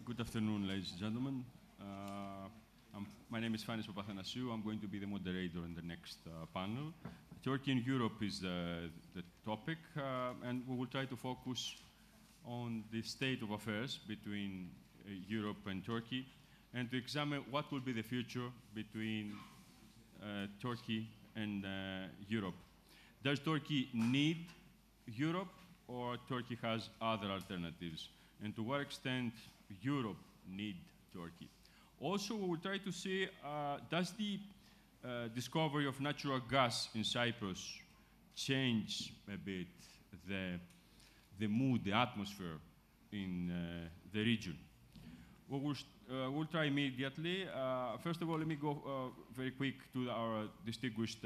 Good afternoon, ladies and gentlemen. My name is Fanis Papathanasiou. I'm going to be the moderator in the next panel. Turkey and Europe is the topic, and we will try to focus on the state of affairs between Europe and Turkey, and to examine what will be the future between Turkey and Europe. Does Turkey need Europe, or Turkey has other alternatives? And to what extent Europe need Turkey? Also, we will try to see, does the discovery of natural gas in Cyprus change a bit the mood, the atmosphere in the region? We'll try immediately. First of all, let me go very quick to our distinguished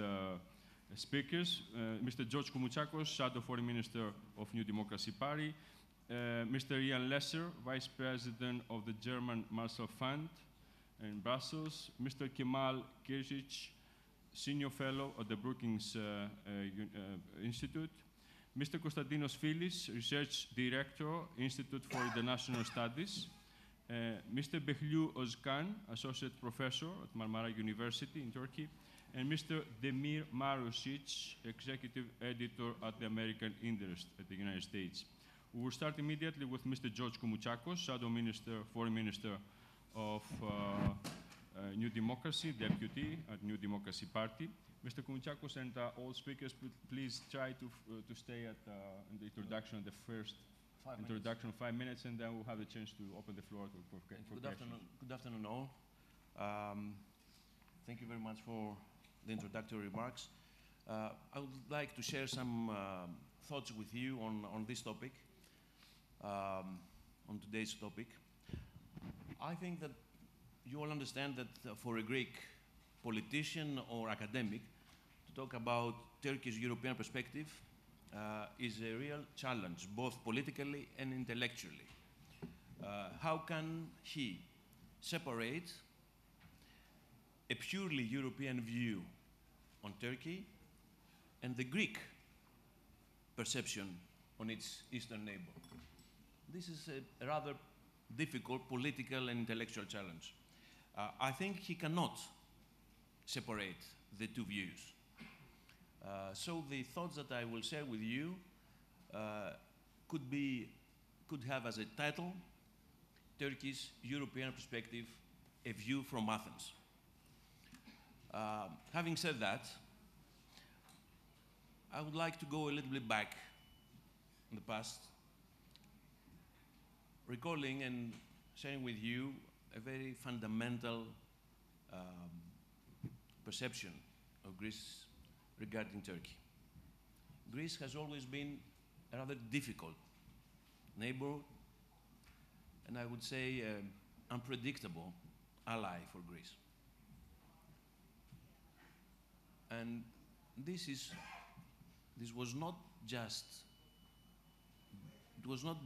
speakers. Mr. George Koumoutsakos, Shadow Foreign Minister of New Democracy Party. Mr. Ian Lesser, Vice President of the German Marshall Fund in Brussels. Mr. Kemal Kirisci, Senior Fellow at the Brookings Institute. Mr. Constantinos Filis, Research Director, Institute for International Studies. Mr. Behlül Özkan, Associate Professor at Marmara University in Turkey. And Mr. Damir Marusic, Executive Editor at the American Interest at the United States. We will start immediately with Mr. George Koumoutsakos, Shadow Minister, Foreign Minister of New Democracy, Deputy at New Democracy Party. Mr. Koumoutsakos and all speakers, please try to stay at in the introduction, the first introduction, 5 minutes, and then we'll have the chance to open the floor for questions. Good afternoon, all. Thank you very much for the introductory remarks. I would like to share some thoughts with you on this topic, on today's topic. I think that you all understand that for a Greek politician or academic to talk about Turkey's European perspective is a real challenge, both politically and intellectually. How can he separate a purely European view on Turkey and the Greek perception on its eastern neighbor? This is a rather difficult political and intellectual challenge. I think he cannot separate the two views. So the thoughts that I will share with you could have as a title, Turkey's European Perspective, a View from Athens. Having said that, I would like to go a little bit back in the past, recalling and sharing with you a very fundamental perception of Greece regarding Turkey. Greece has always been a rather difficult neighbor, and I would say unpredictable ally for Greece. And this was not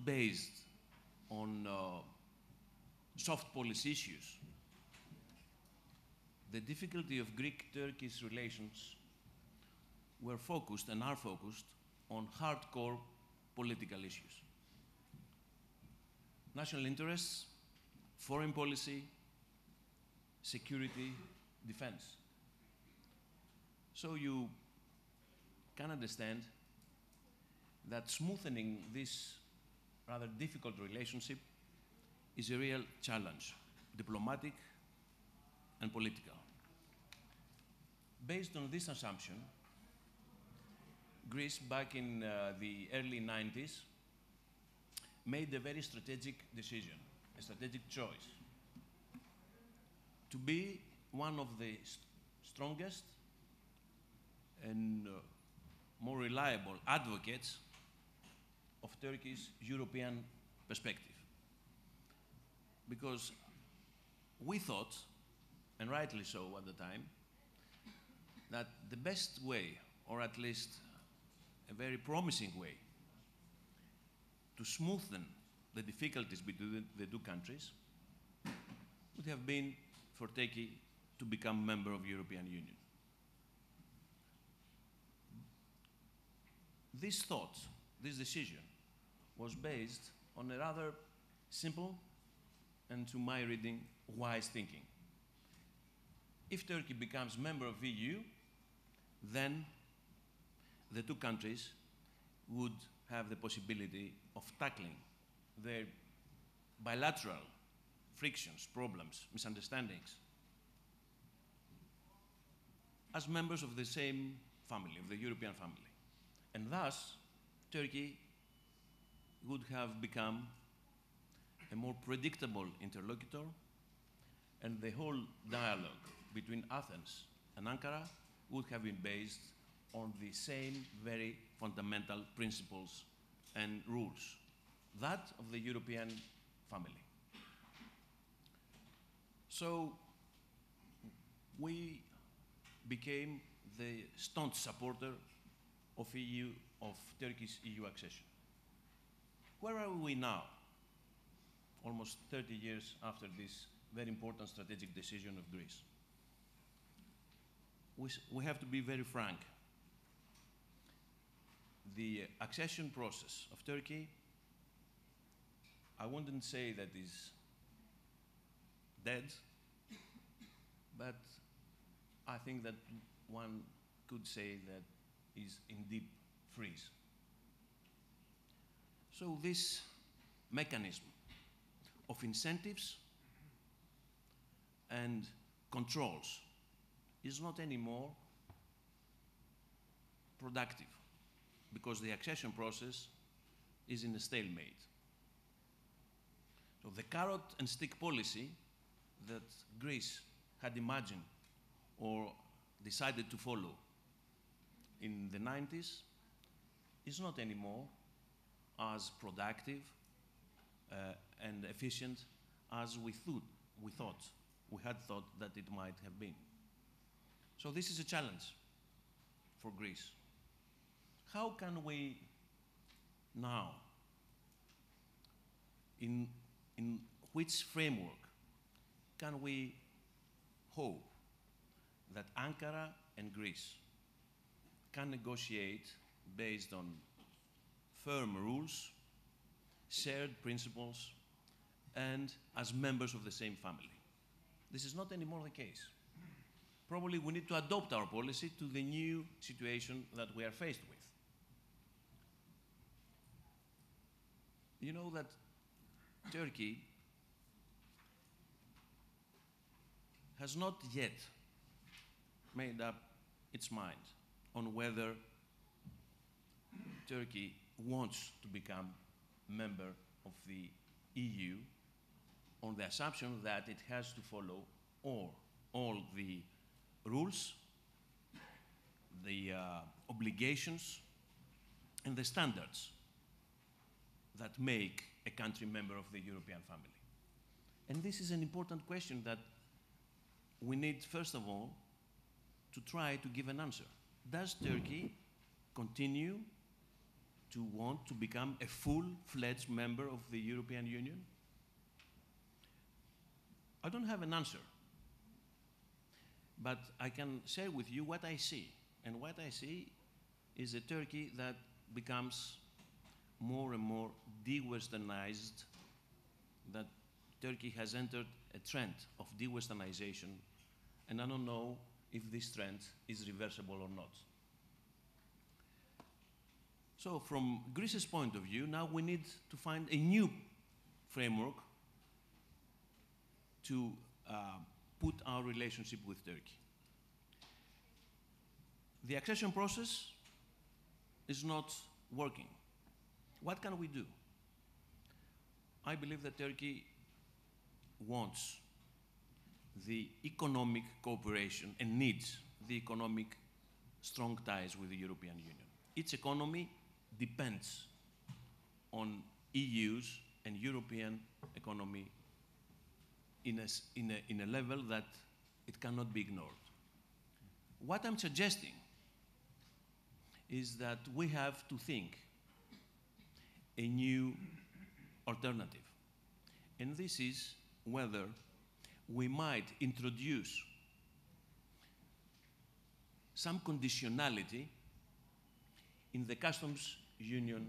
based on soft policy issues. The difficulty of Greek-Turkish relations were focused and are focused on hardcore political issues. National interests, foreign policy, security, defense. So you can understand that smoothening this rather difficult relationship is a real challenge, diplomatic and political. Based on this assumption, Greece, back in the early 90s, made a very strategic decision, a strategic choice, to be one of the strongest and more reliable advocates of Turkey's European perspective. Because we thought, and rightly so at the time, that the best way, or at least a very promising way, to smoothen the difficulties between the two countries would have been for Turkey to become a member of the European Union. This thought, this decision, was based on a rather simple and to my reading, wise thinking. If Turkey becomes member of the EU, then the two countries would have the possibility of tackling their bilateral frictions, problems, misunderstandings as members of the same family, of the European family. And thus, Turkey would have become a more predictable interlocutor, and the whole dialogue between Athens and Ankara would have been based on the same very fundamental principles and rules, that of the European family. So we became the staunch supporter of Turkey's EU accession. Where are we now, almost 30 years after this very important strategic decision of Greece? We have to be very frank. The accession process of Turkey, I wouldn't say that is dead, but I think that one could say that is in deep freeze. So this mechanism of incentives and controls is not anymore productive, because the accession process is in a stalemate. So the carrot and stick policy that Greece had imagined or decided to follow in the 90s is not anymore as productive and efficient as we had thought that it might have been. So this is a challenge for Greece. How can we now, in which framework can we hope that Ankara and Greece can negotiate based on firm rules, shared principles, and as members of the same family? This is not anymore the case. Probably we need to adopt our policy to the new situation that we are faced with. You know that Turkey has not yet made up its mind on whether Turkey wants to become a member of the EU on the assumption that it has to follow all the rules, the obligations, and the standards that make a country member of the European family. And this is an important question that we need, first of all, to try to give an answer. Does Turkey continue to want to become a full-fledged member of the European Union? I don't have an answer, but I can share with you what I see. And what I see is a Turkey that becomes more and more de-Westernized, that Turkey has entered a trend of de-Westernization, and I don't know if this trend is reversible or not. So from Greece's point of view, now we need to find a new framework to put our relationship with Turkey. The accession process is not working. What can we do? I believe that Turkey wants the economic cooperation and needs the economic strong ties with the European Union. Its economy depends on EU's and European economy in a level that it cannot be ignored. What I'm suggesting is that we have to think a new alternative. And this is whether we might introduce some conditionality in the customs union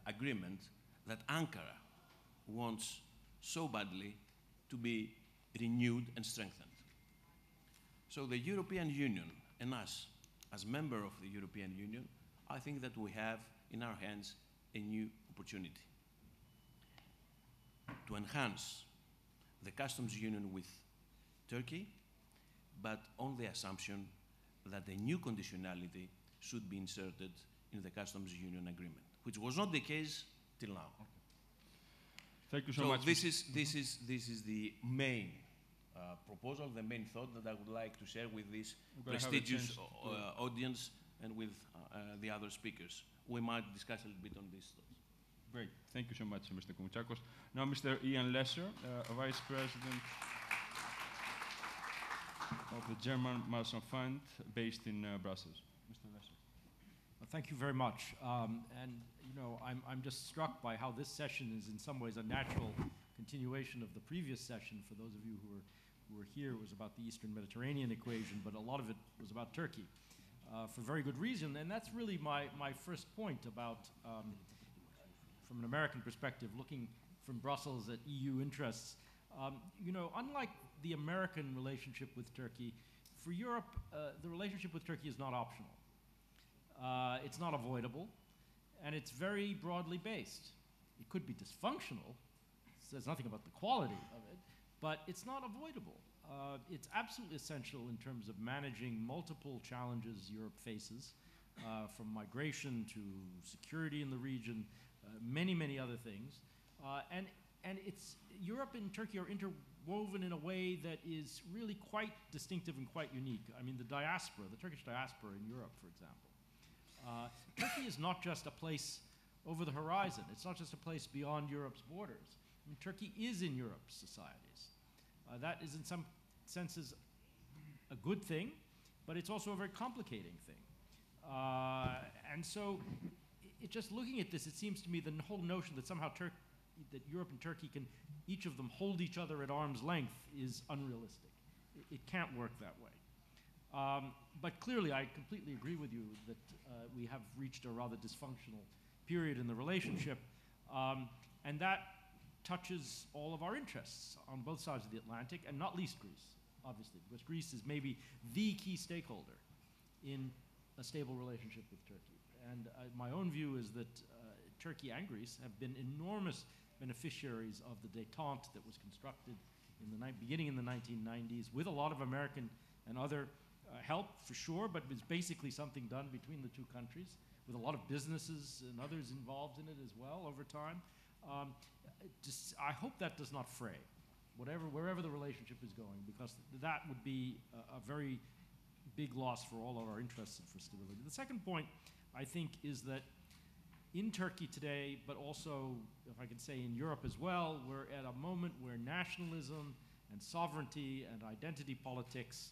agreement that Ankara wants so badly to be renewed and strengthened. So the European Union and us, as member of the European Union, I think that we have in our hands a new opportunity to enhance the customs union with Turkey, but on the assumption that a new conditionality should be inserted in the customs union agreement, which was not the case till now. Thank you so So much. this is the main proposal, the main thought that I would like to share with this prestigious audience and with the other speakers. We might discuss a little bit on this. Great. Thank you so much, Mr. Koumoutsakos. Now, Mr. Ian Lesser, Vice President of the German Marusic Fund, based in Brussels. Mr. Lesser. Well, thank you very much. And you know, I'm just struck by how this session is in some ways a natural continuation of the previous session. For those of you who were here, it was about the Eastern Mediterranean equation, but a lot of it was about Turkey, for very good reason. And that's really my first point about, from an American perspective, looking from Brussels at EU interests. You know, unlike the American relationship with Turkey, for Europe, the relationship with Turkey is not optional. It's not avoidable, and it's very broadly based. It could be dysfunctional. It says nothing about the quality of it, but it's not avoidable. It's absolutely essential in terms of managing multiple challenges Europe faces, from migration to security in the region, many, many other things. And it's, Europe and Turkey are interwoven in a way that is really quite distinctive and quite unique. I mean, the diaspora, the Turkish diaspora in Europe, for example. Turkey is not just a place over the horizon. It's not just a place beyond Europe's borders. I mean, Turkey is in Europe's societies. That is in some senses a good thing, but it's also a very complicating thing. And so, just looking at this, it seems to me the whole notion that somehow that Europe and Turkey can, each of them, hold each other at arm's length is unrealistic. It can't work that way. But clearly, I completely agree with you that we have reached a rather dysfunctional period in the relationship, and that touches all of our interests on both sides of the Atlantic, and not least Greece, obviously, because Greece is maybe the key stakeholder in a stable relationship with Turkey. And my own view is that Turkey and Greece have been enormous beneficiaries of the détente that was constructed in the beginning in the 1990s, with a lot of American and other help, for sure, but it's basically something done between the two countries, with a lot of businesses and others involved in it as well over time. I hope that does not fray, wherever the relationship is going, because that would be a very big loss for all of our interests and for stability. The second point, I think, is that in Turkey today, but also, if I can say, in Europe as well, we're at a moment where nationalism and sovereignty and identity politics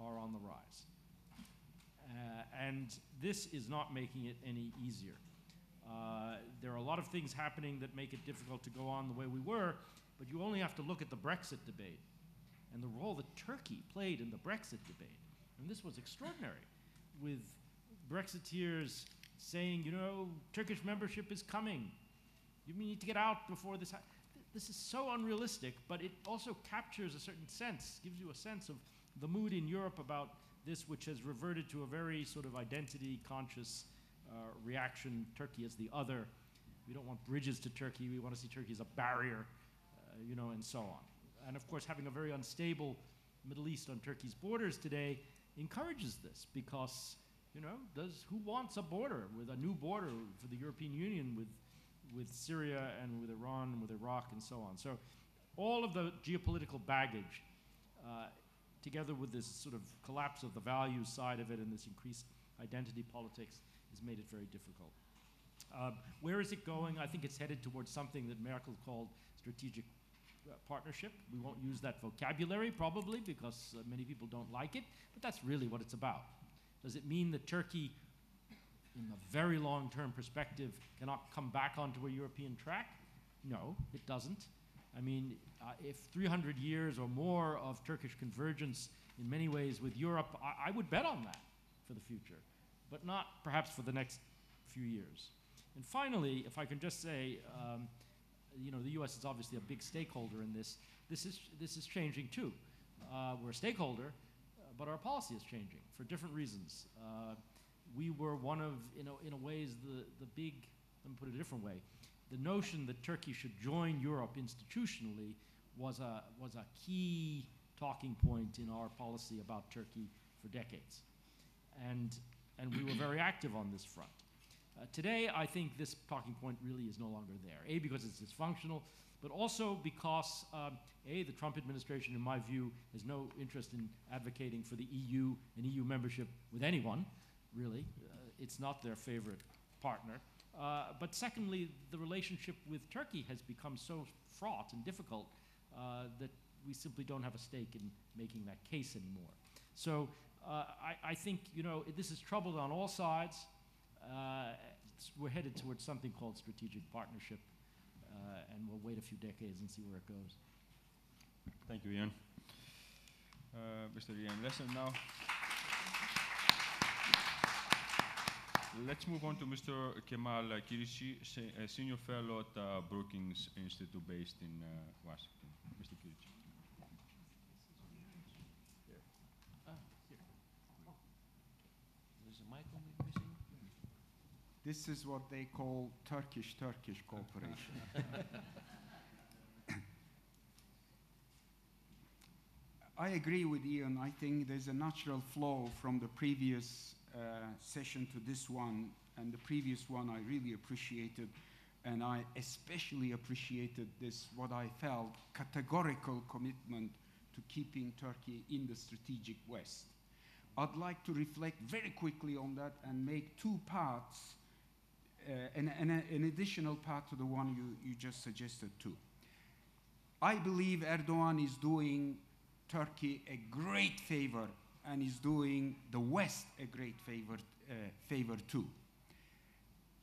are on the rise. And this is not making it any easier. There are a lot of things happening that make it difficult to go on the way we were, but you only have to look at the Brexit debate and the role that Turkey played in the Brexit debate. And this was extraordinary, with Brexiteers saying, you know, Turkish membership is coming. You need to get out before this. This is so unrealistic, but it also captures a certain sense, gives you a sense of the mood in Europe about this, which has reverted to a very sort of identity-conscious reaction. Turkey as the other. We don't want bridges to Turkey. We want to see Turkey as a barrier, you know, and so on. And of course, having a very unstable Middle East on Turkey's borders today encourages this, because, you know, who wants a border, with a new border for the European Union with Syria and with Iran and with Iraq and so on. So all of the geopolitical baggage, together with this sort of collapse of the values side of it and this increased identity politics, has made it very difficult. Where is it going? I think it's headed towards something that Merkel called strategic partnership. We won't use that vocabulary, probably, because many people don't like it, but that's really what it's about. Does it mean that Turkey, in a very long-term perspective, cannot come back onto a European track? No, it doesn't. I mean, if 300 years or more of Turkish convergence in many ways with Europe, I would bet on that for the future, but not perhaps for the next few years. And finally, if I can just say, you know, the U.S. is obviously a big stakeholder in this. This is changing too. We're a stakeholder, but our policy is changing for different reasons. We were one of, in a ways, the big, let me put it a different way, the notion that Turkey should join Europe institutionally was a key talking point in our policy about Turkey for decades. And we were very active on this front. Today, I think this talking point really is no longer there. A, because it's dysfunctional, but also because, A, the Trump administration, in my view, has no interest in advocating for the EU and EU membership with anyone, really. It's not their favorite partner. But secondly, the relationship with Turkey has become so fraught and difficult that we simply don't have a stake in making that case anymore. So I think, you know, this is troubled on all sides. We're headed towards something called strategic partnership, and we'll wait a few decades and see where it goes. Thank you, Ian. Mr. Ian Lesson now. Let's move on to Mr. Kemal Kirisci, a senior fellow at Brookings Institute based in Washington. Mr. Kirisci. There's a mic missing. This is what they call Turkish cooperation. I agree with Ian. I think there's a natural flow from the previous session to this one, and the previous one I really appreciated, and I especially appreciated this, what I felt, categorical commitment to keeping Turkey in the strategic West. I'd like to reflect very quickly on that and make two parts, an additional part to the one you just suggested too. I believe Erdogan is doing Turkey a great favor and is doing the West a great favor too.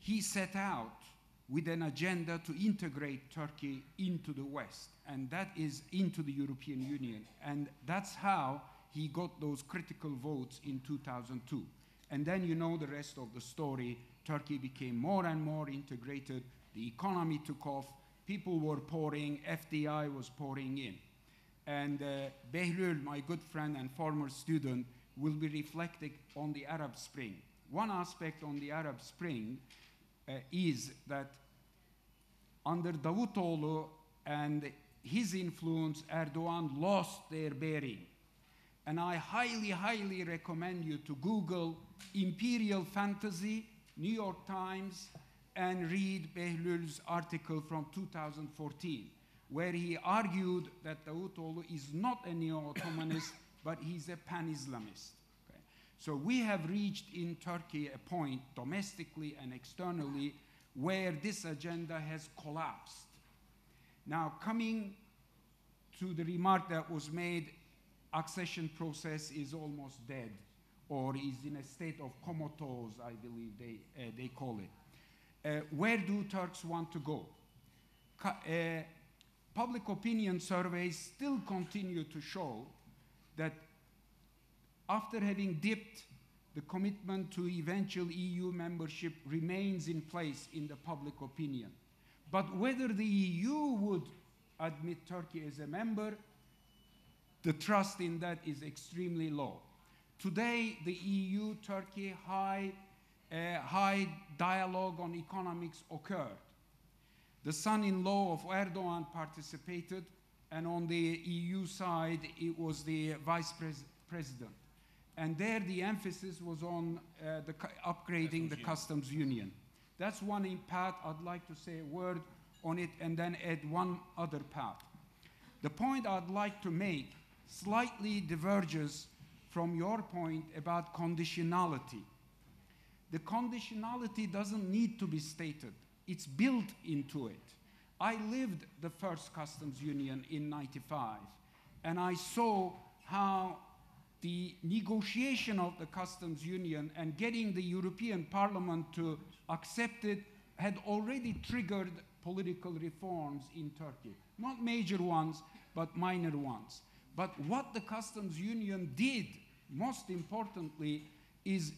He set out with an agenda to integrate Turkey into the West, and that is into the European Union. And that's how he got those critical votes in 2002. And then you know the rest of the story. Turkey became more and more integrated. The economy took off. People were pouring. FDI was pouring in. And Behlül, my good friend and former student, will be reflecting on the Arab Spring. One aspect on the Arab Spring is that under Davutoğlu and his influence, Erdogan lost their bearing. And I highly, highly recommend you to Google Imperial Fantasy, New York Times, and read Behlül's article from 2014, where he argued that Davutoğlu is not a neo-Ottomanist, but he's a pan-Islamist. Okay? So we have reached in Turkey a point, domestically and externally, where this agenda has collapsed. Now, coming to the remark that was made, accession process is almost dead, or is in a state of comatose, I believe they call it. Where do Turks want to go? Public opinion surveys still continue to show that after having dipped, the commitment to eventual EU membership remains in place in the public opinion. But whether the EU would admit Turkey as a member, the trust in that is extremely low. Today, the EU-Turkey high dialogue on economics occurred. The son-in-law of Erdogan participated, and on the EU side, it was the vice president. And there, the emphasis was on upgrading the customs union. That's one part. I'd like to say a word on it and then add one other part. The point I'd like to make slightly diverges from your point about conditionality. The conditionality doesn't need to be stated. It's built into it. I lived the first customs union in '95, and I saw how the negotiation of the customs union and getting the European Parliament to accept it had already triggered political reforms in Turkey. Not major ones, but minor ones. But what the customs union did, most importantly, is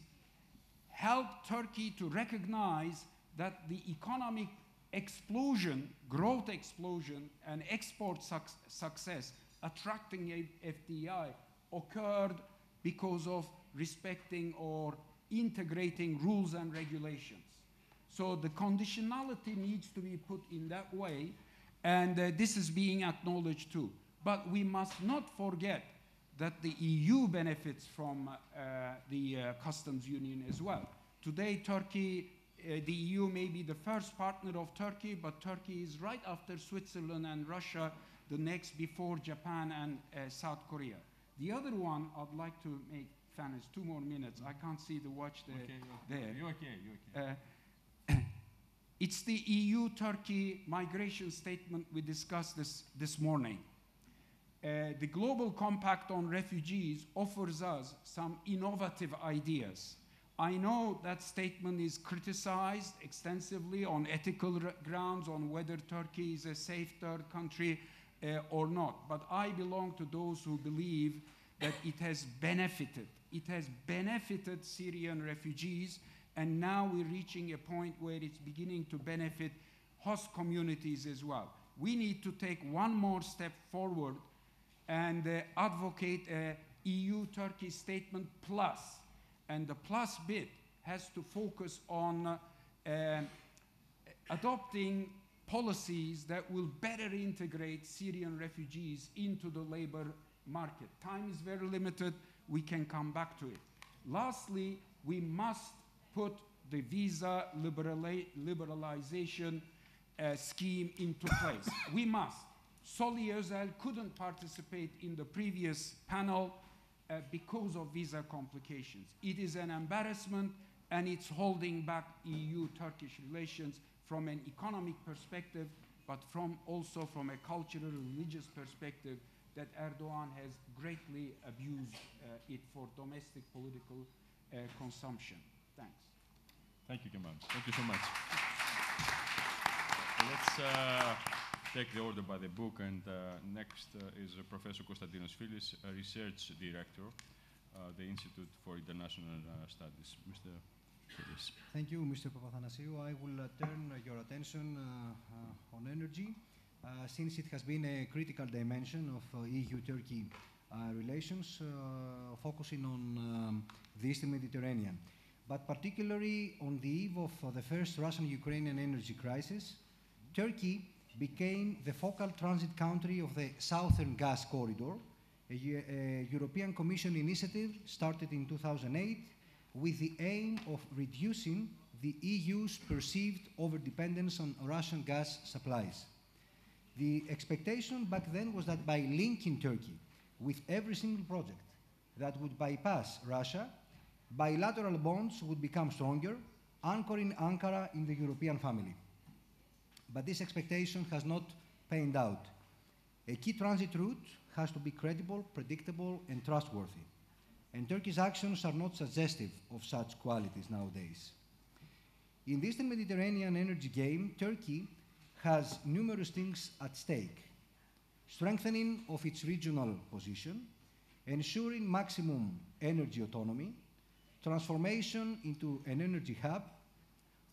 help Turkey to recognize that the economic explosion, growth explosion, and export success attracting FDI occurred because of respecting or integrating rules and regulations. So the conditionality needs to be put in that way, and this is being acknowledged too. But we must not forget that the EU benefits from the customs union as well. Today, Turkey, the EU may be the first partner of Turkey, but Turkey is right after Switzerland and Russia, the next before Japan and South Korea. The other one, I'd like to make, Fanis, 2 more minutes. I can't see the watch there. You're okay, you're okay. It's the EU-Turkey migration statement we discussed this morning. The Global Compact on Refugees offers us some innovative ideas. I know that statement is criticized extensively on ethical grounds, on whether Turkey is a safe third country or not. But I belong to those who believe that it has benefited. It has benefited Syrian refugees, and now we're reaching a point where it's beginning to benefit host communities as well. We need to take one more step forward and advocate a EU-Turkey statement plus. And the plus bit has to focus on adopting policies that will better integrate Syrian refugees into the labor market. Time is very limited. We can come back to it. Lastly, we must put the visa liberalization scheme into place. We must. Soli Özel couldn't participate in the previous panel because of visa complications. It is an embarrassment, and it's holding back EU-Turkish relations from an economic perspective, but also from a cultural, religious perspective, that Erdogan has greatly abused it for domestic political consumption. Thanks. Thank you, Kemal. Thank you so much. Let's take the order by the book, and next is Professor Constantinos Filis, Research Director, the Institute for International Studies. Mr. Filis. Thank you, Mr. Papathanasiou. I will turn your attention on energy, since it has been a critical dimension of EU-Turkey relations, focusing on the Eastern Mediterranean, but particularly on the eve of the first Russian-Ukrainian energy crisis. Turkey became the focal transit country of the Southern Gas Corridor, a European Commission initiative started in 2008 with the aim of reducing the EU's perceived overdependence on Russian gas supplies. The expectation back then was that by linking Turkey with every single project that would bypass Russia, bilateral bonds would become stronger, anchoring Ankara in the European family. But this expectation has not panned out. A key transit route has to be credible, predictable, and trustworthy. And Turkey's actions are not suggestive of such qualities nowadays. In the Eastern Mediterranean energy game, Turkey has numerous things at stake: strengthening of its regional position, ensuring maximum energy autonomy, transformation into an energy hub,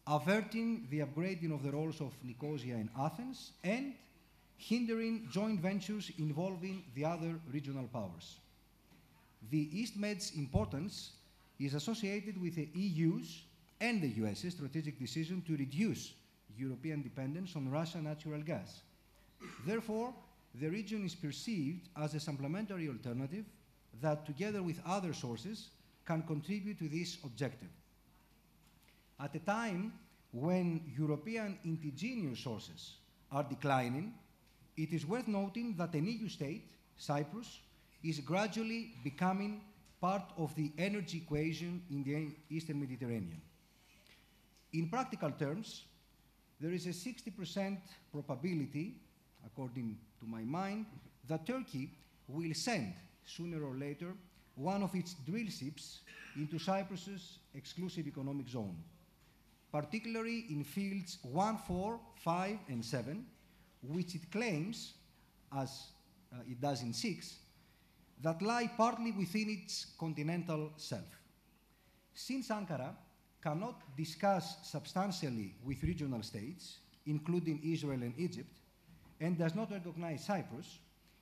averting the upgrading of the roles of Nicosia and Athens, and hindering joint ventures involving the other regional powers. The EastMed's importance is associated with the EU's and the US's strategic decision to reduce European dependence on Russian natural gas. Therefore, the region is perceived as a supplementary alternative that, together with other sources, can contribute to this objective. At a time when European indigenous sources are declining, it is worth noting that an EU state, Cyprus, is gradually becoming part of the energy equation in the Eastern Mediterranean. In practical terms, there is a 60% probability, according to my mind, that Turkey will send, sooner or later, one of its drill ships into Cyprus's exclusive economic zone, particularly in fields 1, 4, 5, and 7, which it claims, as it does in 6, that lie partly within its continental shelf. Since Ankara cannot discuss substantially with regional states, including Israel and Egypt, and does not recognize Cyprus,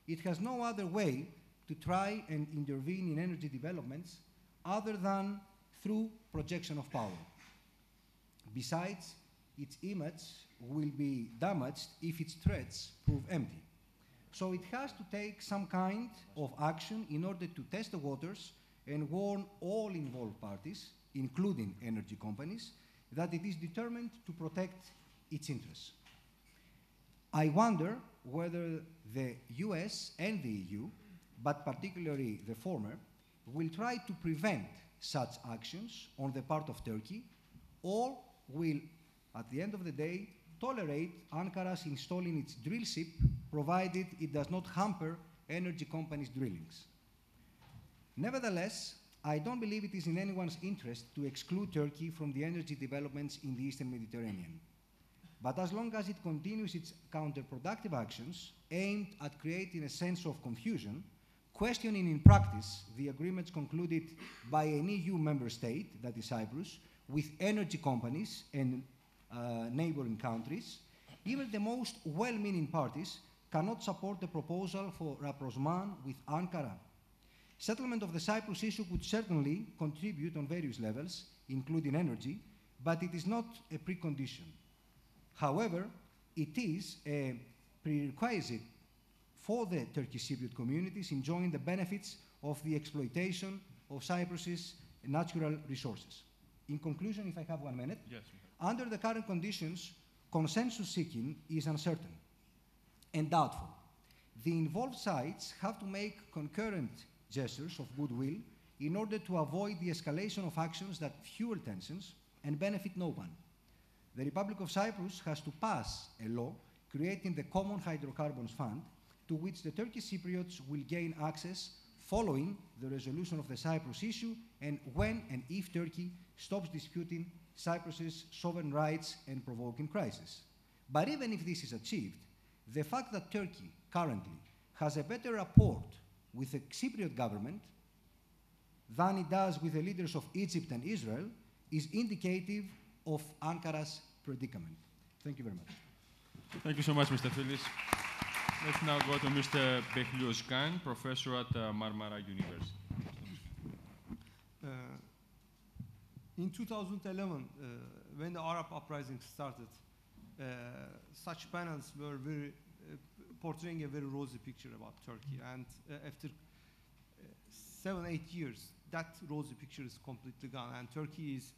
it has no other way to try and intervene in energy developments other than through projection of power. Besides, its image will be damaged if its threats prove empty. So it has to take some kind of action in order to test the waters and warn all involved parties, including energy companies, that it is determined to protect its interests. I wonder whether the US and the EU, but particularly the former, will try to prevent such actions on the part of Turkey, or will, at the end of the day, tolerate Ankara's installing its drill ship, provided it does not hamper energy companies' drillings. Nevertheless, I don't believe it is in anyone's interest to exclude Turkey from the energy developments in the Eastern Mediterranean. But as long as it continues its counterproductive actions aimed at creating a sense of confusion, questioning in practice the agreements concluded by an EU member state, that is Cyprus, with energy companies and neighboring countries, even the most well-meaning parties cannot support the proposal for rapprochement with Ankara. Settlement of the Cyprus issue would certainly contribute on various levels, including energy, but it is not a precondition. However, it is a prerequisite for the Turkish Cypriot communities enjoying the benefits of the exploitation of Cyprus's natural resources. In conclusion, if I have 1 minute, Yes. under the current conditions, consensus seeking is uncertain and doubtful. The involved sides have to make concurrent gestures of goodwill in order to avoid the escalation of actions that fuel tensions and benefit no one. The Republic of Cyprus has to pass a law creating the Common Hydrocarbons Fund, to which the Turkish Cypriots will gain access following the resolution of the Cyprus issue and when and if Turkey stops disputing Cyprus's sovereign rights and provoking crisis. But even if this is achieved, the fact that Turkey currently has a better rapport with the Cypriot government than it does with the leaders of Egypt and Israel is indicative of Ankara's predicament. Thank you very much. Thank you so much, Mr. Filis. Let's now go to Mr. Behlül Özkan, professor at Marmara University. In 2011, when the Arab uprising started, such panels were portraying a very rosy picture about Turkey. And after 7-8 years, that rosy picture is completely gone. And Turkey is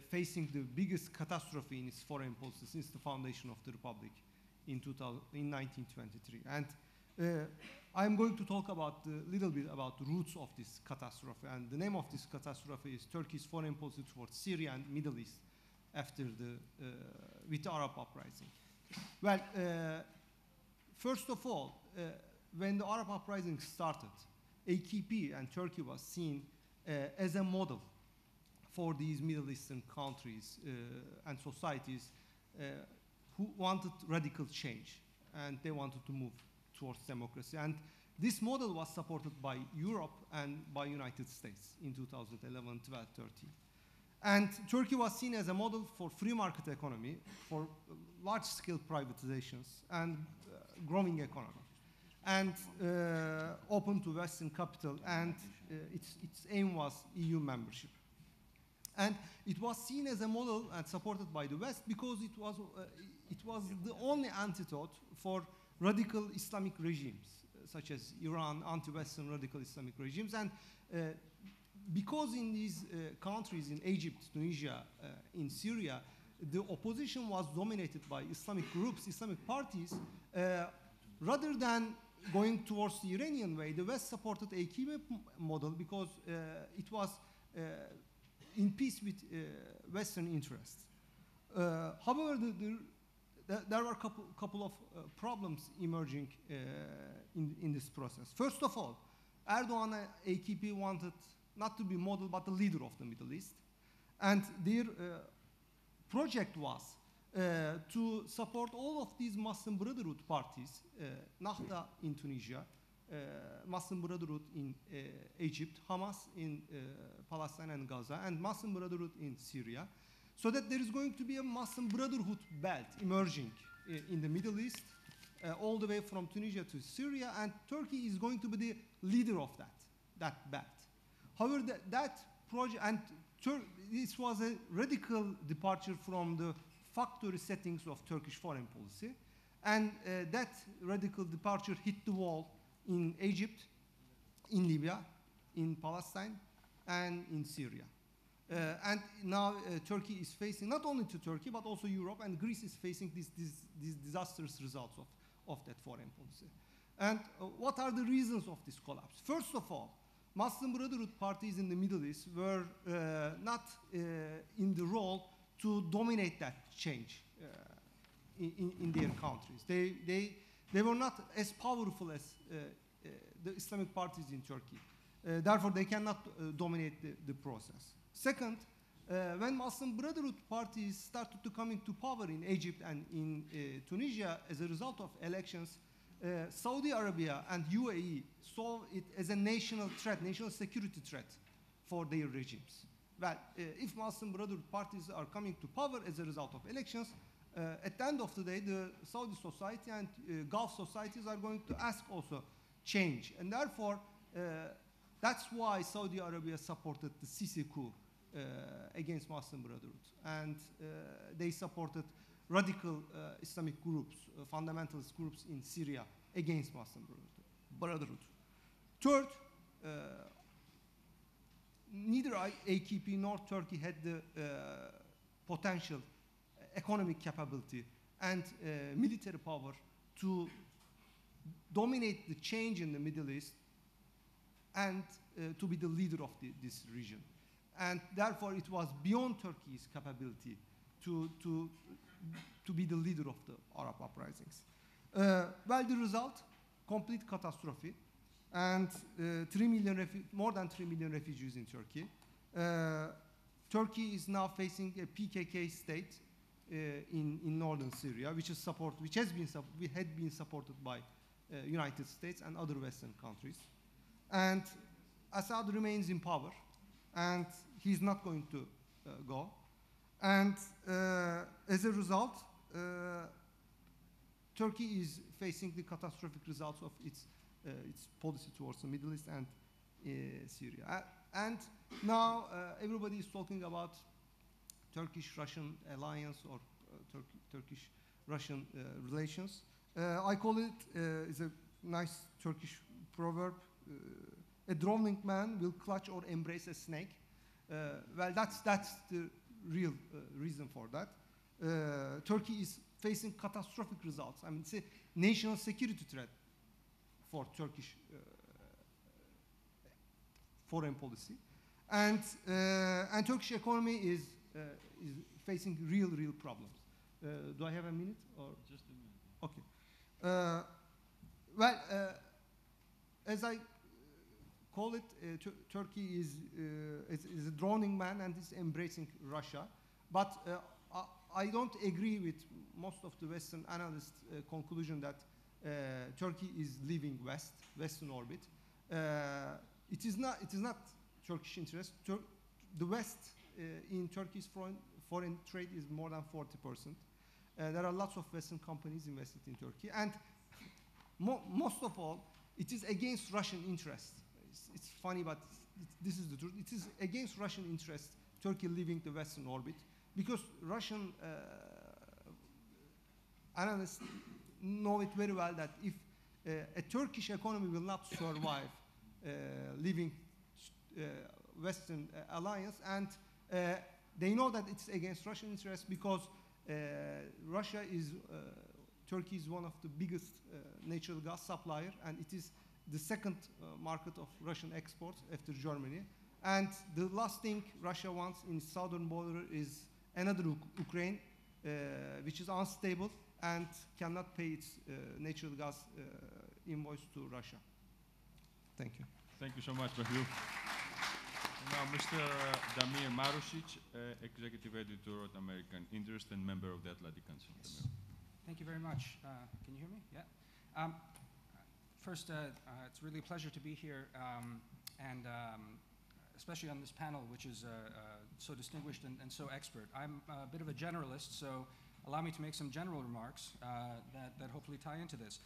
facing the biggest catastrophe in its foreign policy since the foundation of the Republic in 1923. And I'm going to talk about a little bit about the roots of this catastrophe. And the name of this catastrophe is Turkey's foreign policy towards Syria and Middle East after with the Arab uprising. Well, first of all, when the Arab uprising started, AKP and Turkey was seen as a model for these Middle Eastern countries and societies who wanted radical change, and they wanted to move towards democracy. And this model was supported by Europe and by United States in 2011, 12, 13. And Turkey was seen as a model for free market economy, for large-scale privatizations and growing economy, and open to Western capital, and its aim was EU membership. And it was seen as a model and supported by the West because it was the only antidote for radical Islamic regimes, such as Iran, anti-Western radical Islamic regimes. And because in these countries, in Egypt, Tunisia, in Syria, the opposition was dominated by Islamic groups, Islamic parties, rather than going towards the Iranian way, the West supported a AKP model because it was in peace with Western interests. However, there were a couple of problems emerging in this process. First of all, Erdogan and AKP wanted not to be model, but the leader of the Middle East. And their project was to support all of these Muslim Brotherhood parties, Nahda in Tunisia, Muslim Brotherhood in Egypt, Hamas in Palestine and Gaza, and Muslim Brotherhood in Syria, so that there is going to be a Muslim Brotherhood belt emerging in the Middle East, all the way from Tunisia to Syria, and Turkey is going to be the leader of that belt. However, that project, and this was a radical departure from the factory settings of Turkish foreign policy, and that radical departure hit the wall in Egypt, in Libya, in Palestine, and in Syria. And now Turkey is facing, not only to Turkey, but also Europe, and Greece is facing these disastrous results of that foreign policy. And what are the reasons of this collapse? First of all, Muslim Brotherhood parties in the Middle East were not in the role to dominate that change in their countries. They were not as powerful as the Islamic parties in Turkey. Therefore, they cannot dominate the process. Second, when Muslim Brotherhood parties started to come into power in Egypt and in Tunisia as a result of elections, Saudi Arabia and UAE saw it as a national threat, national security threat for their regimes. Well, if Muslim Brotherhood parties are coming to power as a result of elections, at the end of the day, the Saudi society and Gulf societies are going to ask also change. And therefore, that's why Saudi Arabia supported the Sisi coup against Muslim Brotherhood. And they supported radical Islamic groups, fundamentalist groups in Syria against Muslim Brotherhood. Third, neither AKP nor Turkey had the potential economic capability and military power to dominate the change in the Middle East and to be the leader of this region. And therefore, it was beyond Turkey's capability to be the leader of the Arab uprisings. Well, the result, complete catastrophe, and more than 3 million refugees in Turkey. Turkey is now facing a PKK state in northern Syria, which had been supported by United States and other Western countries. And Assad remains in power, and he's not going to go. And as a result, Turkey is facing the catastrophic results of its policy towards the Middle East and Syria. And now everybody is talking about Turkish-Russian alliance or Turkish-Russian relations. I call it, it's a nice Turkish proverb, a drowning man will clutch or embrace a snake. Well, that's the real reason for that. Turkey is facing catastrophic results. I mean, it's a national security threat for Turkish foreign policy, and Turkish economy is facing real problems. Do I have a minute or just a minute? Okay. Well, as I call it, Turkey is a drowning man and is embracing Russia, but I don't agree with most of the Western analysts' conclusion that Turkey is leaving Western orbit. It is not Turkish interest. The West in Turkey's foreign trade is more than 40%. There are lots of Western companies invested in Turkey, and most of all, it is against Russian interests. It's funny, but this is the truth. It is against Russian interests, Turkey leaving the Western orbit, because Russian analysts know it very well that if a Turkish economy will not survive leaving Western alliance, and they know that it's against Russian interests because Turkey is one of the biggest natural gas supplier, and it is the second market of Russian exports after Germany. And the last thing Russia wants in its southern border is another Ukraine, which is unstable and cannot pay its natural gas invoice to Russia. Thank you. Thank you so much, Behlül. Now, Mr. Damir Marusic, Executive Editor at American Interest and member of the Atlantic Council. Yes. Thank you very much. Can you hear me? Yeah. First, it's really a pleasure to be here and especially on this panel, which is so distinguished and so expert. I'm a bit of a generalist, so allow me to make some general remarks that hopefully tie into this.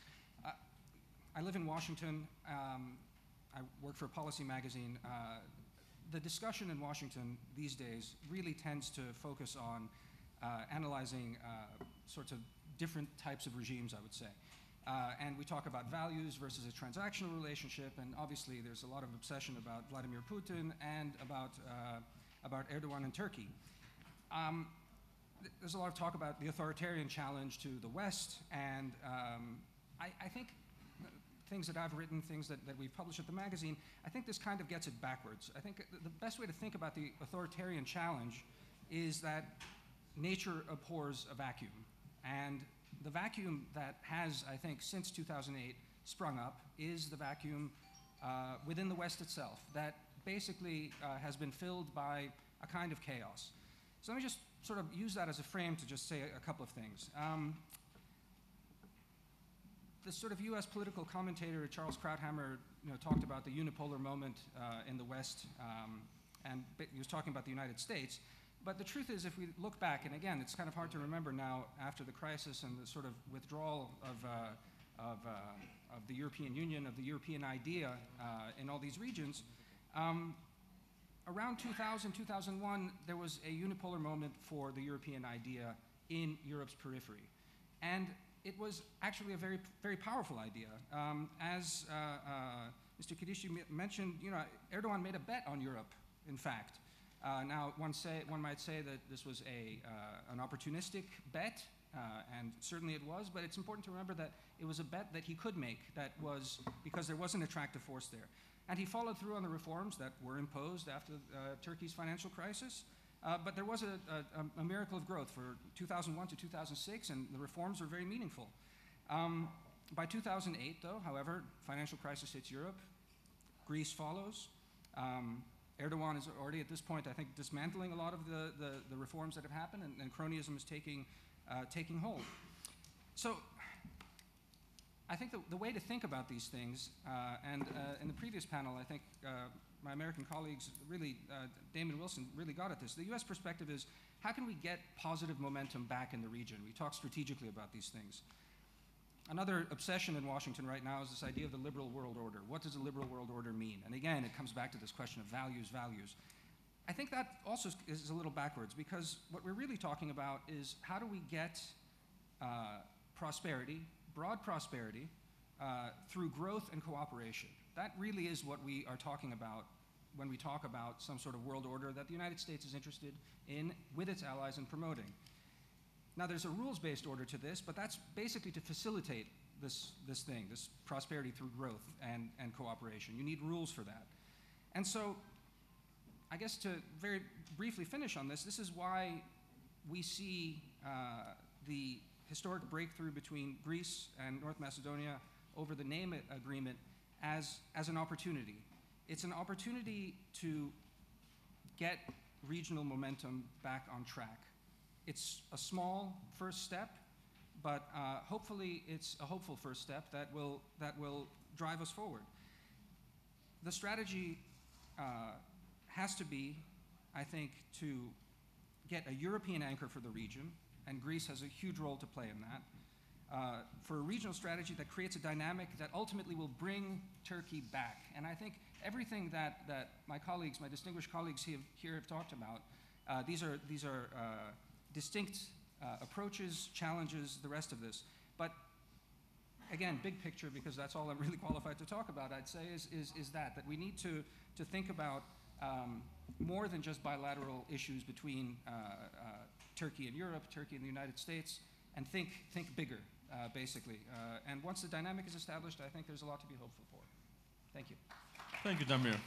I live in Washington. I work for a policy magazine. The discussion in Washington these days really tends to focus on analyzing sorts of different types of regimes, I would say. And we talk about values versus a transactional relationship, and obviously there's a lot of obsession about Vladimir Putin and about Erdogan and Turkey. There's a lot of talk about the authoritarian challenge to the West, and I think things that I've written, things that we've published at the magazine, I think this kind of gets it backwards. I think the best way to think about the authoritarian challenge is that nature abhors a vacuum. And the vacuum that has, I think, since 2008 sprung up is the vacuum within the West itself that basically has been filled by a kind of chaos. So let me just sort of use that as a frame to just say a couple of things. The sort of U.S. political commentator Charles Krauthammer, talked about the unipolar moment in the West, and he was talking about the United States. But the truth is, if we look back, and again, it's kind of hard to remember now after the crisis and the sort of withdrawal of the European Union, of the European idea in all these regions, around 2000, 2001, there was a unipolar moment for the European idea in Europe's periphery. And it was actually a very, very powerful idea. As Mr. Kirisci mentioned, Erdogan made a bet on Europe, in fact. Now, one might say that this was an opportunistic bet, and certainly it was, but it's important to remember that it was a bet that he could make, that was because there was an attractive force there. And he followed through on the reforms that were imposed after Turkey's financial crisis. But there was a miracle of growth for 2001 to 2006, and the reforms were very meaningful. By 2008, though, however, financial crisis hits Europe. Greece follows. Erdogan is already at this point, I think, dismantling a lot of the reforms that have happened, and cronyism is taking hold. So I think the way to think about these things, and in the previous panel, I think my American colleagues really, Damon Wilson really got at this. The US perspective is, how can we get positive momentum back in the region? We talk strategically about these things. Another obsession in Washington right now is this idea of the liberal world order. What does a liberal world order mean? And again, it comes back to this question of values. I think that also is a little backwards, because what we're really talking about is how do we get prosperity, broad prosperity, through growth and cooperation. That really is what we are talking about when we talk about some sort of world order that the United States is interested in with its allies in promoting. Now, there's a rules-based order to this, but that's basically to facilitate this prosperity through growth and cooperation. You need rules for that. And so, I guess to very briefly finish on this is why we see the historic breakthrough between Greece and North Macedonia over the name agreement as an opportunity. It's an opportunity to get regional momentum back on track. It's a small first step, but hopefully it's a hopeful first step that will drive us forward. The strategy has to be, I think, to get a European anchor for the region, and Greece has a huge role to play in that, for a regional strategy that creates a dynamic that ultimately will bring Turkey back. And I think everything that my distinguished colleagues here have talked about, these are distinct approaches, challenges, the rest of this. But again, big picture, because that's all I'm really qualified to talk about, I'd say is that we need to think about more than just bilateral issues between Turkey and Europe, Turkey and the United States, and think bigger, basically. And once the dynamic is established, I think there's a lot to be hopeful for. Thank you. Thank you, Damir.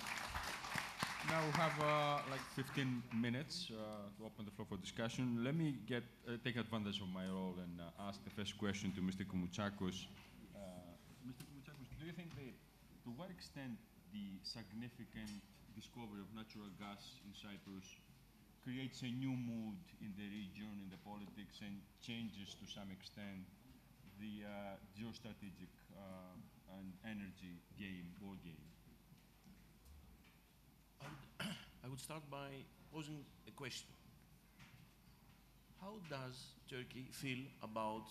Now we have like 15 minutes to open the floor for discussion. Let me take advantage of my role and ask the first question to Mr. Koumoutsakos. Mr. Koumoutsakos, do you think to what extent the significant discovery of natural gas in Cyprus creates a new mood in the region, in the politics, and changes to some extent the geostrategic and energy game, war game? would start by posing a question. How does Turkey feel about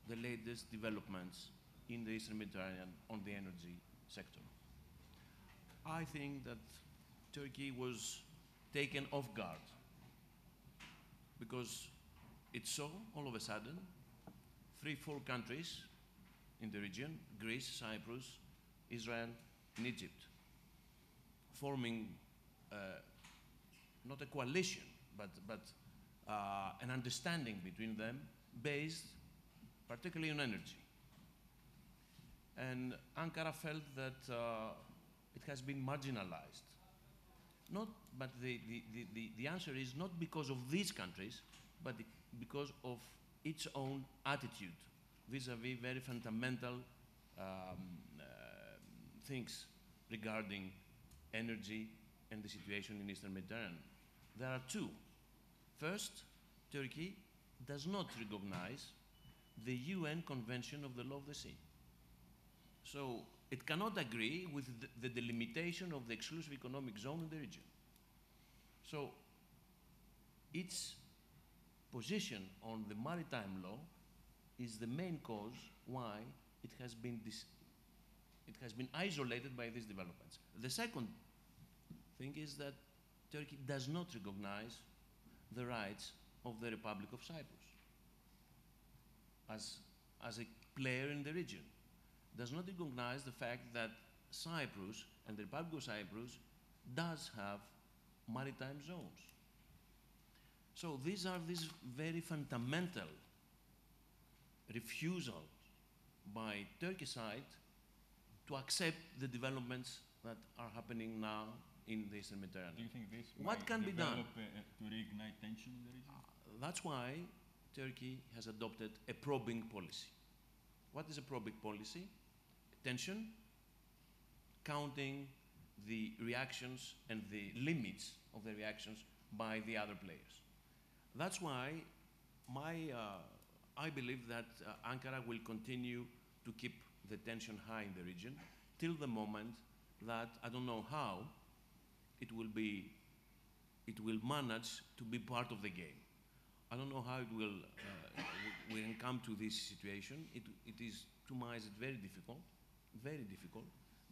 the latest developments in the Eastern Mediterranean on the energy sector? I think that Turkey was taken off guard because it saw all of a sudden 3-4 countries in the region, Greece, Cyprus, Israel, and Egypt, forming not a coalition, but an understanding between them based particularly on energy. And Ankara felt that it has been marginalized. But the answer is not because of these countries, but because of its own attitude vis-à-vis very fundamental things regarding energy and the situation in Eastern Mediterranean. There are two. First, Turkey does not recognize the UN Convention of the Law of the Sea. So it cannot agree with the delimitation of the exclusive economic zone in the region. So its position on the maritime law is the main cause why it has been isolated by these developments. The second thing is that Turkey does not recognize the rights of the Republic of Cyprus as a player in the region. Does not recognize the fact that Cyprus and the Republic of Cyprus does have maritime zones. So these are these very fundamental refusals by Turkey's side to accept the developments that are happening now in the Eastern Mediterranean. Do you think this what can be done to reignite tension in the region? That's why Turkey has adopted a probing policy. What is a probing policy? Tension, counting the reactions and the limits of the reactions by the other players. That's why I believe that Ankara will continue to keep the tension high in the region till the moment that, I don't know how, it will manage to be part of the game. I don't know how it will come to this situation. It is, to my eyes, very difficult,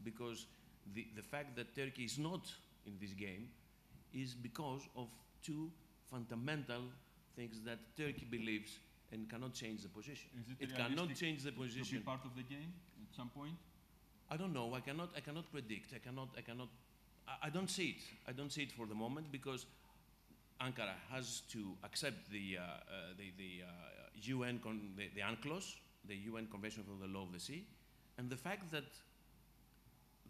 because the fact that Turkey is not in this game is because of two fundamental things that Turkey believes and cannot change the position. It cannot change the position. To be part of the game at some point? I don't know. I cannot predict. I don't see it. I don't see it for the moment because Ankara has to accept the UN, the UNCLOS, the UN Convention for the Law of the Sea, and the fact that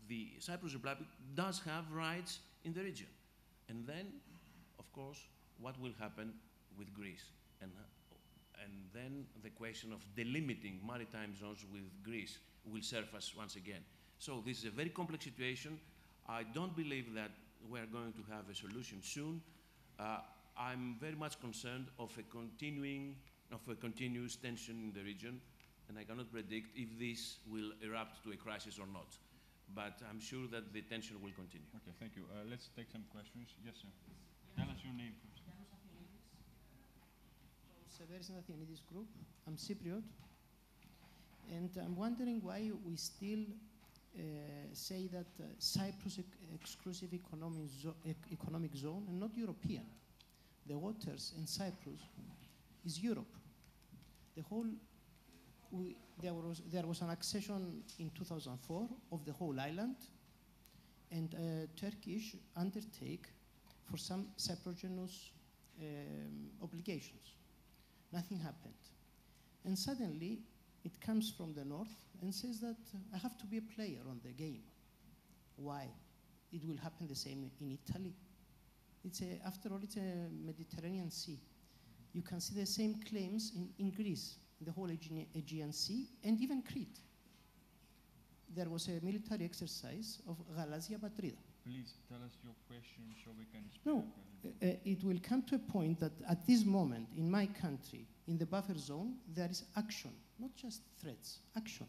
the Cyprus Republic does have rights in the region. And then, of course, what will happen with Greece? And then the question of delimiting maritime zones with Greece will surface once again. So this is a very complex situation. I don't believe that we're going to have a solution soon. I'm very much concerned of a continuous tension in the region, and I cannot predict if this will erupt to a crisis or not. But I'm sure that the tension will continue. Okay, thank you. Let's take some questions. Yes, sir. Tell us your name first. Severis Nathionidis Group. I'm Cypriot. And I'm wondering why we still say that Cyprus exclusive economic zone and not European. The waters in Cyprus is Europe. There was an accession in 2004 of the whole island, and Turkish undertake for some Cypriogenous obligations. Nothing happened. And suddenly, it comes from the north and says that I have to be a player on the game. Why? It will happen the same in Italy. After all, it's a Mediterranean Sea. You can see the same claims in Greece, the whole Aegean Sea, and even Crete. There was a military exercise of Galasia Patrida. Please tell us your question so we can speak. No, it will come to a point that at this moment in my country, in the buffer zone, there is action, not just threats, action.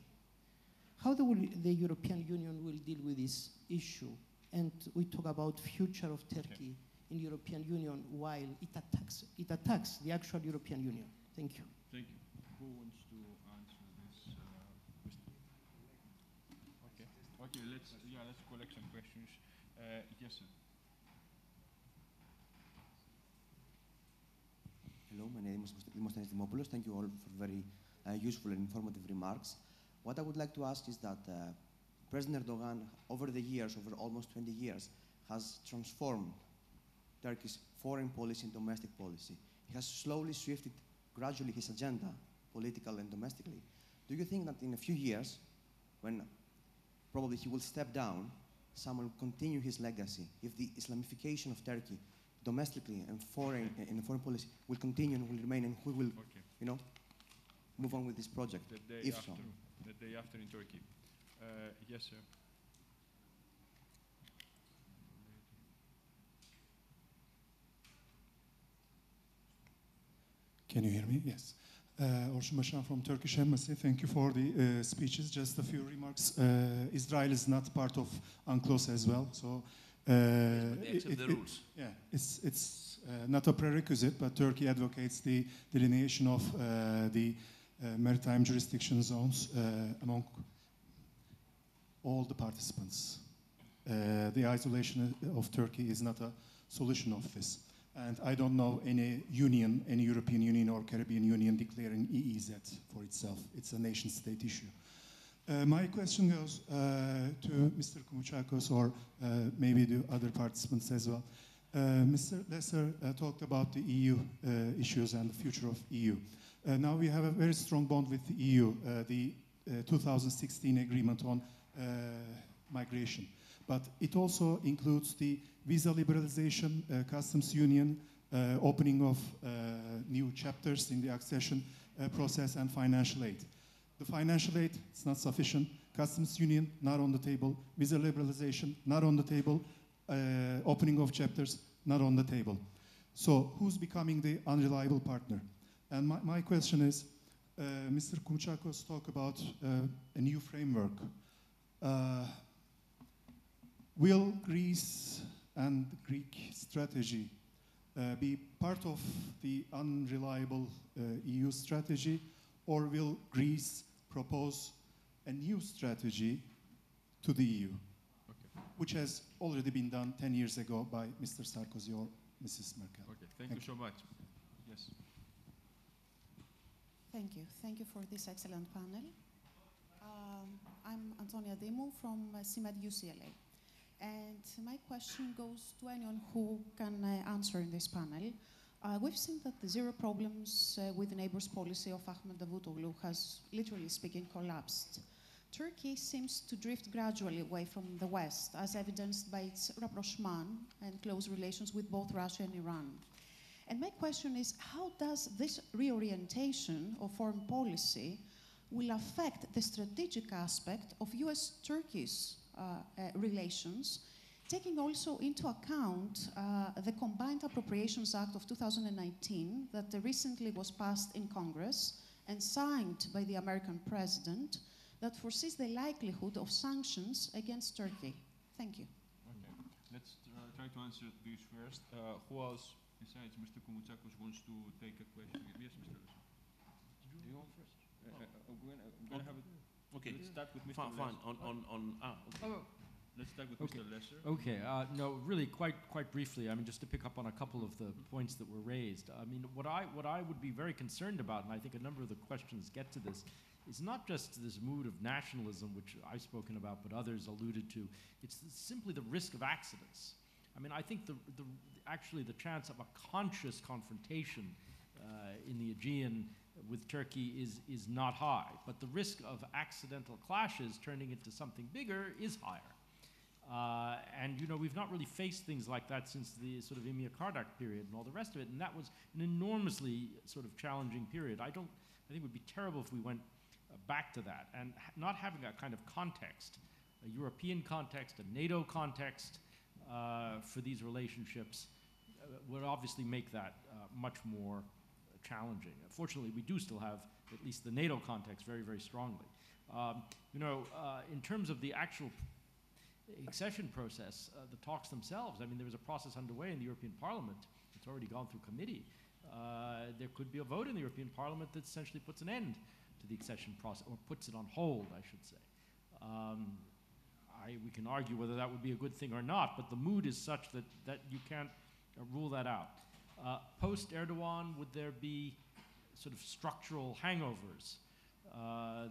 How the European Union will deal with this issue and we talk about future of Turkey in European Union while it attacks the actual European Union. Thank you. Thank you. Who wants to answer this? Okay, let's collect some questions. Yes, sir. Hello, my name is Constantinos Dimopoulos. Thank you all for very useful and informative remarks. What I would like to ask is that President Erdogan, over the years, over almost 20 years, has transformed Turkey's foreign policy and domestic policy. He has slowly shifted gradually his agenda, political and domestically. Do you think that in a few years, when probably he will step down, someone will continue his legacy? If the Islamification of Turkey domestically and in foreign policy will continue and will remain, and who will, move on with this project, The day after in Turkey. Yes, sir. Can you hear me? Yes. Orçun Başan from Turkish Embassy. Thank you for the speeches. Just a few remarks. Israel is not part of UNCLOS as well, so they accept the rules. Yeah, it's not a prerequisite, but Turkey advocates the delineation of the maritime jurisdiction zones among all the participants. The isolation of Turkey is not a solution of this. And I don't know any union, any European Union or Caribbean Union declaring EEZ for itself. It's a nation-state issue. My question goes to Mr. Koumoutsakos or maybe the other participants as well. Mr. Lesser talked about the EU issues and the future of EU. Now we have a very strong bond with the EU, the 2016 agreement on migration. But it also includes the visa liberalization, customs union, opening of new chapters in the accession process, and financial aid. The financial aid is not sufficient. Customs union, not on the table. Visa liberalization, not on the table. Opening of chapters, not on the table. So who's becoming the unreliable partner? And my question is, Mr. Koumoutsakos talked about a new framework. Will Greece and the Greek strategy be part of the unreliable EU strategy, or will Greece propose a new strategy to the EU, which has already been done 10 years ago by Mr. Sarkozy or Mrs. Merkel? Okay, thank you so much. Yes. Thank you. Thank you for this excellent panel. I'm Antonia Dimou from CIMAD UCLA. And my question goes to anyone who can answer in this panel. We've seen that the zero problems with the neighbors policy of Ahmed Davutoglu has, literally speaking, collapsed. Turkey seems to drift gradually away from the West, as evidenced by its rapprochement and close relations with both Russia and Iran. And my question is, how does this reorientation of foreign policy will affect the strategic aspect of US-Turkey's relations, taking also into account the Combined Appropriations Act of 2019 that recently was passed in Congress and signed by the American president that foresees the likelihood of sanctions against Turkey? Thank you. Okay, let's try to answer this first. Who else besides Mr. Koumoutsakos wants to take a question? Yes, Mr. Lesser. Do you want first? I'm going to have it. Okay. Let's start with Mr. Fine. Okay. Let's start with Mr. Lesser. Okay. No, really, quite briefly. I mean, just to pick up on a couple of the points that were raised. I mean, what I would be very concerned about, and I think a number of the questions get to this, is not just this mood of nationalism, which I've spoken about, but others alluded to. It's simply the risk of accidents. I mean, I think actually the chance of a conscious confrontation in the Aegean with Turkey is not high, but the risk of accidental clashes turning into something bigger is higher. And we've not really faced things like that since the sort of Emir Kardak period and all the rest of it, and that was an enormously sort of challenging period. I think it would be terrible if we went back to that, and not having a kind of context, a European context, a NATO context for these relationships would obviously make that much more challenging. Fortunately, we do still have at least the NATO context very, very strongly. In terms of the actual accession process, the talks themselves, I mean, there was a process underway in the European Parliament. It's already gone through committee. There could be a vote in the European Parliament that essentially puts an end to the accession process, or puts it on hold, I should say. We can argue whether that would be a good thing or not, but the mood is such that you can't rule that out. Post-Erdogan, would there be sort of structural hangovers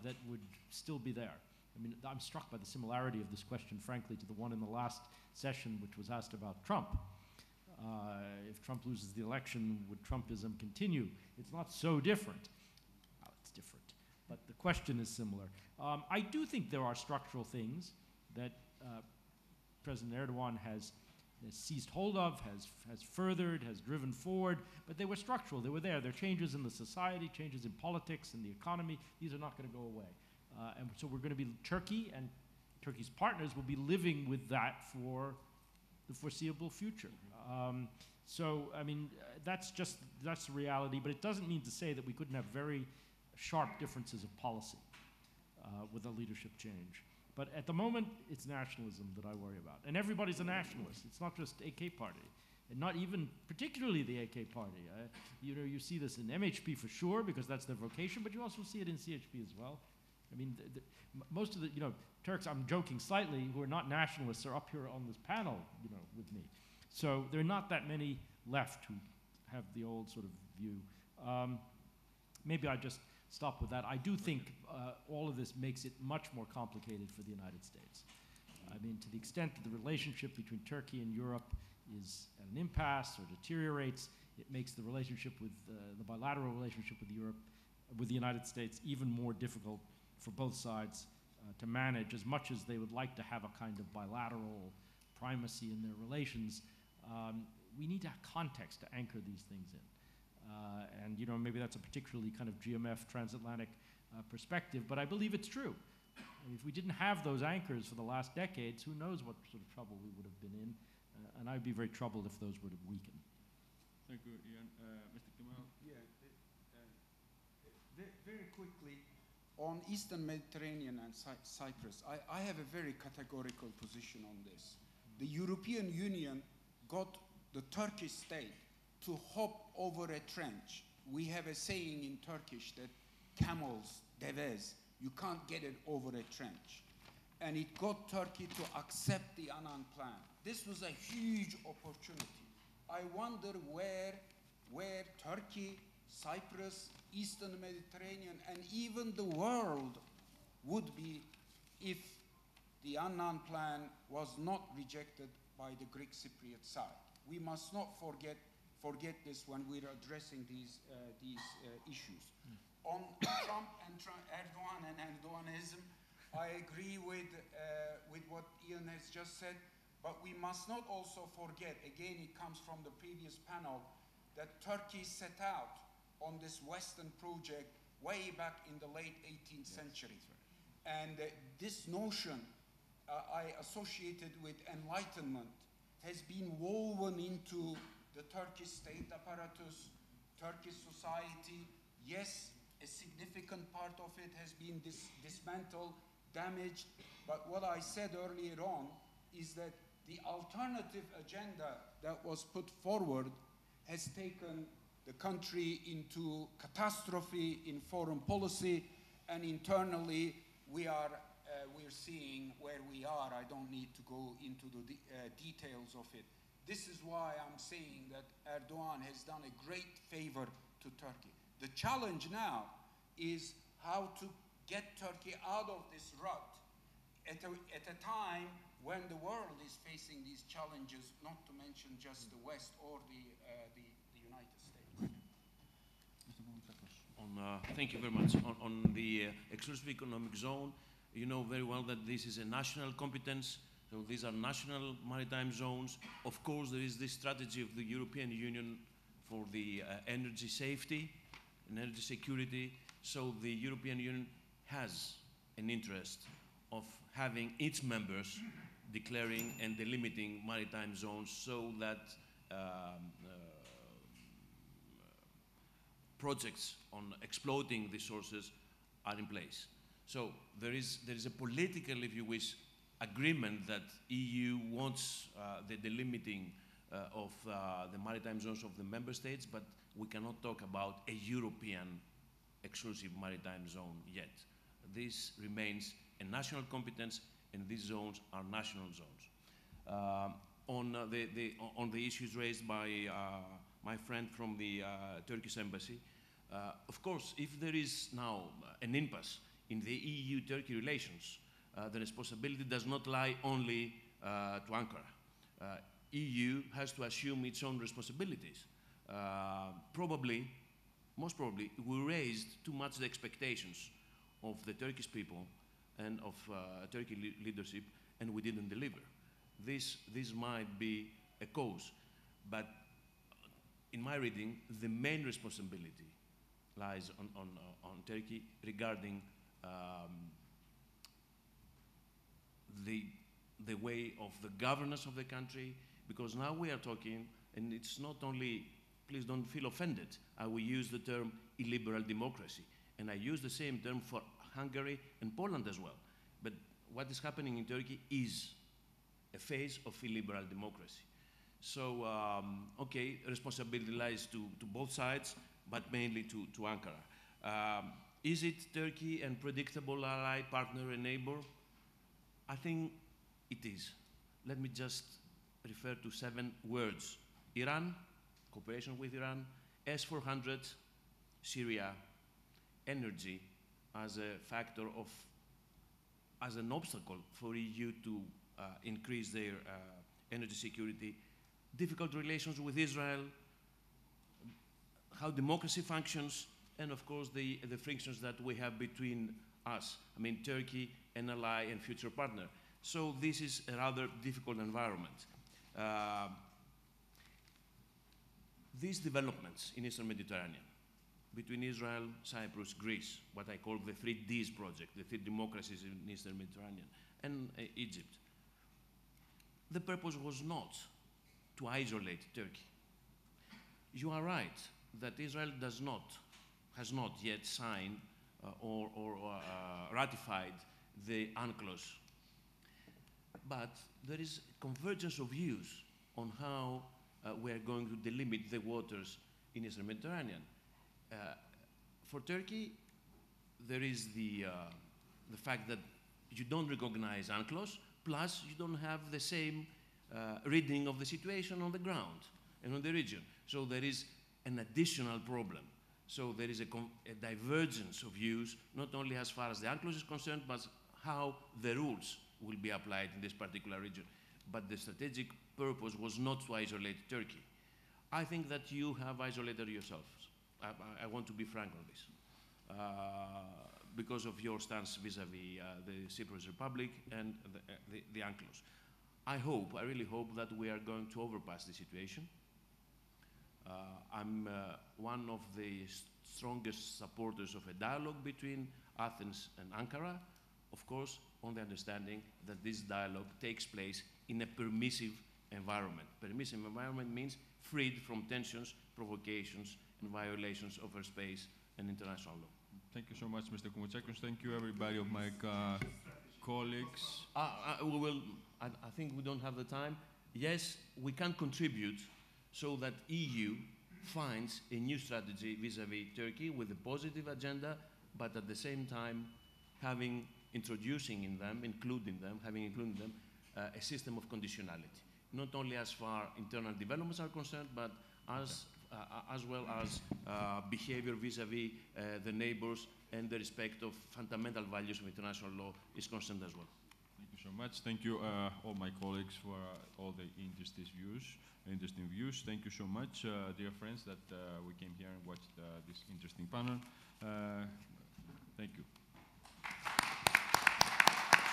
that would still be there? I mean, I'm struck by the similarity of this question, frankly, to the one in the last session, which was asked about Trump. If Trump loses the election, would Trumpism continue? It's not so different. Well, it's different, but the question is similar. I do think there are structural things that President Erdogan has seized hold of, has furthered, has driven forward, but they were structural. They were there. There are changes in the society, changes in politics, in the economy. These are not going to go away. And so we're going to be, Turkey and Turkey's partners will be living with that for the foreseeable future. So, I mean, that's the reality, but it doesn't mean to say that we couldn't have very sharp differences of policy with a leadership change. But at the moment, it's nationalism that I worry about. And everybody's a nationalist. It's not just AK party, and not even particularly the AK party. You see this in MHP for sure, because that's their vocation, but you also see it in CHP as well. I mean, most of the, Turks, I'm joking slightly, who are not nationalists are up here on this panel, with me. So there are not that many left who have the old sort of view. Maybe I just stop with that. I do think all of this makes it much more complicated for the United States. I mean, to the extent that the relationship between Turkey and Europe is at an impasse or deteriorates, it makes the relationship with the bilateral relationship with the United States even more difficult for both sides to manage. As much as they would like to have a kind of bilateral primacy in their relations, we need to have context to anchor these things in. And maybe that's a particularly kind of GMF transatlantic perspective, but I believe it's true. I mean, if we didn't have those anchors for the last decades, who knows what sort of trouble we would have been in, and I'd be very troubled if those would have weakened. Thank you, Ian. Mr. Kemal? Yeah, very quickly, on Eastern Mediterranean and Cyprus, I have a very categorical position on this. The European Union got the Turkish state to hop over a trench. We have a saying in Turkish that camels, deves, you can't get it over a trench. And it got Turkey to accept the Annan plan. This was a huge opportunity. I wonder where Turkey, Cyprus, Eastern Mediterranean, and even the world would be if the Annan plan was not rejected by the Greek Cypriot side. We must not forget this when we're addressing these issues. On Trump and Erdogan and Erdoganism, I agree with what Ian has just said, but we must not also forget, again it comes from the previous panel, that Turkey set out on this Western project way back in the late 18th century. And this notion I associated with enlightenment has been woven into the Turkish state apparatus, Turkish society. Yes, a significant part of it has been dismantled, damaged, but what I said earlier on is that the alternative agenda that was put forward has taken the country into catastrophe in foreign policy, and internally we're seeing where we are. I don't need to go into the details of it. This is why I'm saying that Erdogan has done a great favor to Turkey. The challenge now is how to get Turkey out of this rut at a time when the world is facing these challenges, not to mention just the West or the United States. Mr. Koumoutsakos. Thank you very much. On the exclusive economic zone, you know very well that this is a national competence. So these are national maritime zones. Of course, there is this strategy of the European Union for the energy safety and energy security. So the European Union has an interest of having its members declaring and delimiting maritime zones so that projects on exploiting resources are in place. So there is a political, if you wish, agreement that EU wants the delimiting of the maritime zones of the member states, but we cannot talk about a European exclusive maritime zone yet. This remains a national competence, and these zones are national zones. On the issues raised by my friend from the Turkish embassy, of course, if there is now an impasse in the EU-Turkey relations, the responsibility does not lie only to Ankara. EU has to assume its own responsibilities. Most probably, we raised too much the expectations of the Turkish people and of Turkey leadership, and we didn't deliver. This might be a cause, but in my reading, the main responsibility lies on Turkey regarding the way of the governance of the country, because now we are talking, and it's not only, please don't feel offended, I will use the term illiberal democracy, and I use the same term for Hungary and Poland as well. But what is happening in Turkey is a phase of illiberal democracy. So, okay, responsibility lies to both sides, but mainly to Ankara. Is it Turkey and predictable ally, partner, and neighbor? I think it is. Let me just refer to 7 words. Iran, cooperation with Iran, S-400, Syria, energy as a factor of, as an obstacle for EU to increase their energy security, difficult relations with Israel, how democracy functions, and of course the frictions that we have between us, I mean Turkey, an ally and future partner. So this is a rather difficult environment. These developments in Eastern Mediterranean, between Israel, Cyprus, Greece, what I call the 3Ds project, the 3 democracies in Eastern Mediterranean, and Egypt, the purpose was not to isolate Turkey. You are right that Israel has not yet signed or ratified the UNCLOS. But there is convergence of views on how we are going to delimit the waters in Eastern Mediterranean. For Turkey, there is the fact that you don't recognize UNCLOS, plus you don't have the same reading of the situation on the ground and on the region. So there is an additional problem. So there is a divergence of views, not only as far as the UNCLOS is concerned, but how the rules will be applied in this particular region. But the strategic purpose was not to isolate Turkey. I think that you have isolated yourselves. I want to be frank on this. Because of your stance vis-à-vis the Cyprus Republic and the UNCLOS. I really hope that we are going to overpass the situation. I'm one of the strongest supporters of a dialogue between Athens and Ankara, of course, on the understanding that this dialogue takes place in a permissive environment. Permissive environment means freed from tensions, provocations, and violations of airspace and international law. Thank you so much, Mr. Koumoutsakos. Thank you, everybody of my colleagues. I think we don't have the time. Yes, we can contribute so that EU finds a new strategy vis-à-vis Turkey with a positive agenda, but at the same time including them, a system of conditionality. Not only as far internal developments are concerned, but as well as behavior vis-à-vis the neighbors and the respect of fundamental values of international law is concerned as well. Thank you so much. Thank you, all my colleagues, for all the interesting views. Thank you so much, dear friends, that we came here and watched this interesting panel.